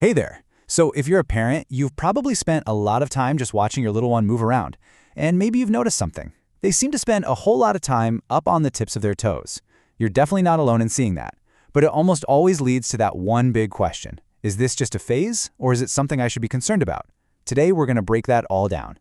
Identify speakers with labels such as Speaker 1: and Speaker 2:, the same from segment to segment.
Speaker 1: Hey there. So if you're a parent, you've probably spent a lot of time just watching your little one move around. And maybe you've noticed something. They seem to spend a whole lot of time up on the tips of their toes. You're definitely not alone in seeing that. But it almost always leads to that one big question. Is this just a phase, or is it something I should be concerned about? Today, we're going to break that all down.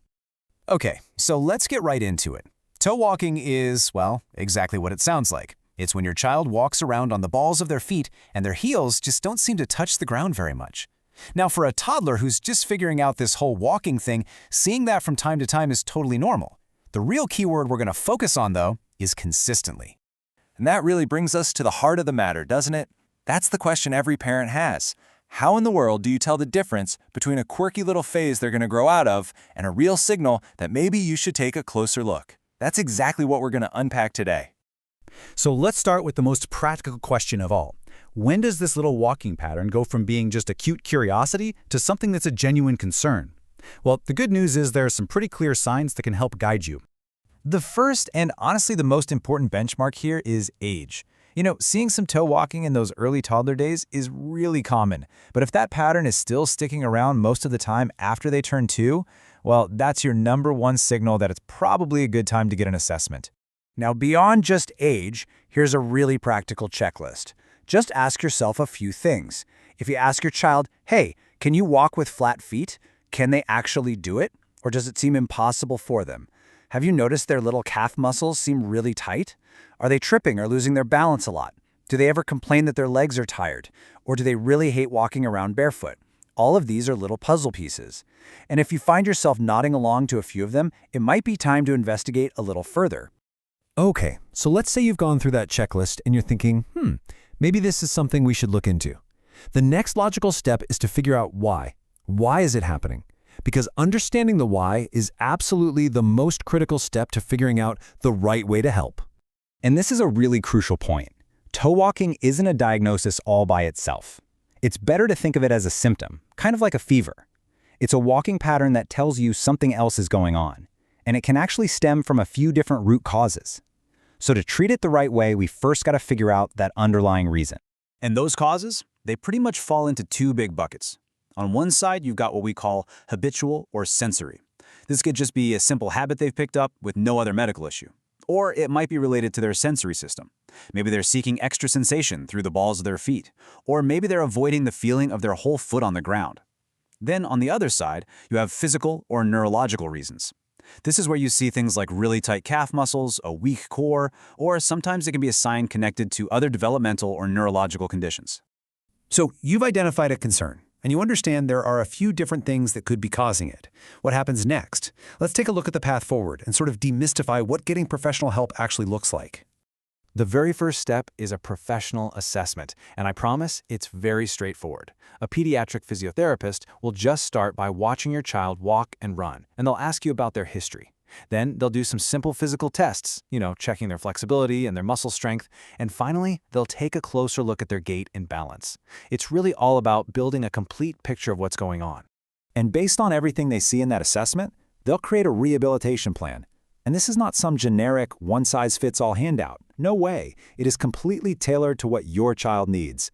Speaker 2: Okay, so let's get right into it. Toe walking is, well, exactly what it sounds like. It's when your child walks around on the balls of their feet and their heels just don't seem to touch the ground very much. Now, for a toddler who's just figuring out this whole walking thing, seeing that from time to time is totally normal. The real key word we're going to focus on, though, is consistently. And that really brings us to the heart of the matter, doesn't it? That's the question every parent has. How in the world do you tell the difference between a quirky little phase they're going to grow out of and a real signal that maybe you should take a closer look? That's exactly what we're going to unpack today.
Speaker 1: So let's start with the most practical question of all. When does this little walking pattern go from being just a cute curiosity to something that's a genuine concern? Well, the good news is there are some pretty clear signs that can help guide you.
Speaker 2: The first and honestly the most important benchmark here is age. Seeing some toe walking in those early toddler days is really common, but if that pattern is still sticking around most of the time after they turn 2, well, that's your number one signal that it's probably a good time to get an assessment.
Speaker 3: Now, beyond just age, here's a really practical checklist. Just ask yourself a few things. If you ask your child, hey, can you walk with flat feet? Can they actually do it? Or does it seem impossible for them? Have you noticed their little calf muscles seem really tight? Are they tripping or losing their balance a lot? Do they ever complain that their legs are tired? Or do they really hate walking around barefoot? All of these are little puzzle pieces. And if you find yourself nodding along to a few of them, it might be time to investigate a little further.
Speaker 4: Okay, so let's say you've gone through that checklist and you're thinking, maybe this is something we should look into. The next logical step is to figure out why. Why is it happening? Because understanding the why is absolutely the most critical step to figuring out the right way to help.
Speaker 1: And this is a really crucial point. Toe walking isn't a diagnosis all by itself. It's better to think of it as a symptom, kind of like a fever. It's a walking pattern that tells you something else is going on, and it can actually stem from a few different root causes. So to treat it the right way, we first got to figure out that underlying reason.
Speaker 2: And those causes, they pretty much fall into two big buckets. On one side, you've got what we call habitual or sensory. This could just be a simple habit they've picked up with no other medical issue. Or it might be related to their sensory system. Maybe they're seeking extra sensation through the balls of their feet. Or maybe they're avoiding the feeling of their whole foot on the ground. Then on the other side, you have physical or neurological reasons. This is where you see things like really tight calf muscles, a weak core, or sometimes it can be a sign connected to other developmental or neurological conditions.
Speaker 3: So you've identified a concern, and you understand there are a few different things that could be causing it. What happens next? Let's take a look at the path forward and sort of demystify what getting professional help actually looks like.
Speaker 2: The very first step is a professional assessment, and I promise it's very straightforward. A pediatric physiotherapist will just start by watching your child walk and run, and they'll ask you about their history. Then they'll do some simple physical tests, checking their flexibility and their muscle strength, and finally, they'll take a closer look at their gait and balance. It's really all about building a complete picture of what's going on.
Speaker 1: And based on everything they see in that assessment, they'll create a rehabilitation plan. And this is not some generic one-size-fits-all handout. No way. It is completely tailored to what your child needs.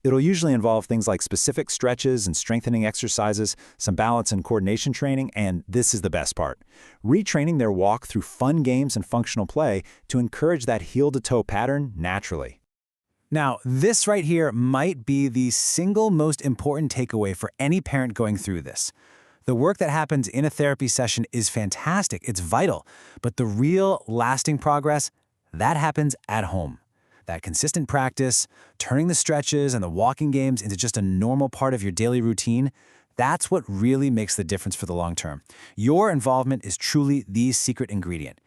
Speaker 1: It'll usually involve things like specific stretches and strengthening exercises, some balance and coordination training, and this is the best part, retraining their walk through fun games and functional play to encourage that heel-to-toe pattern naturally.
Speaker 2: Now, this right here might be the single most important takeaway for any parent going through this. The work that happens in a therapy session is fantastic, it's vital, but the real lasting progress, that happens at home. That consistent practice, turning the stretches and the walking games into just a normal part of your daily routine, that's what really makes the difference for the long term. Your involvement is truly the secret ingredient.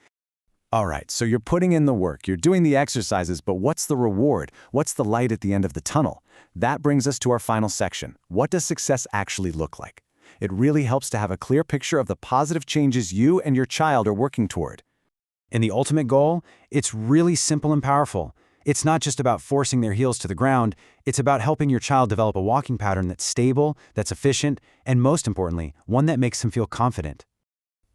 Speaker 1: All right, so you're putting in the work, you're doing the exercises, but what's the reward? What's the light at the end of the tunnel? That brings us to our final section. What does success actually look like? It really helps to have a clear picture of the positive changes you and your child are working toward. And the ultimate goal? It's really simple and powerful. It's not just about forcing their heels to the ground, it's about helping your child develop a walking pattern that's stable, that's efficient, and most importantly, one that makes them feel confident.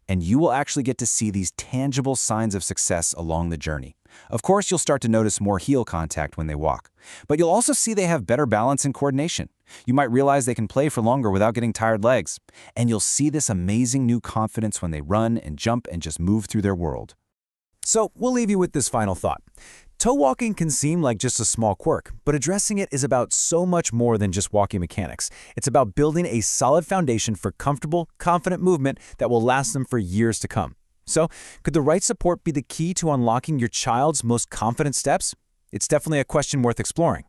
Speaker 1: And you will actually get to see these tangible signs of success along the journey.
Speaker 2: Of course, you'll start to notice more heel contact when they walk, but you'll also see they have better balance and coordination. You might realize they can play for longer without getting tired legs, and you'll see this amazing new confidence when they run and jump and just move through their world.
Speaker 4: So we'll leave you with this final thought. Toe walking can seem like just a small quirk, but addressing it is about so much more than just walking mechanics. It's about building a solid foundation for comfortable, confident movement that will last them for years to come. So, could the right support be the key to unlocking your child's most confident steps? It's definitely a question worth exploring.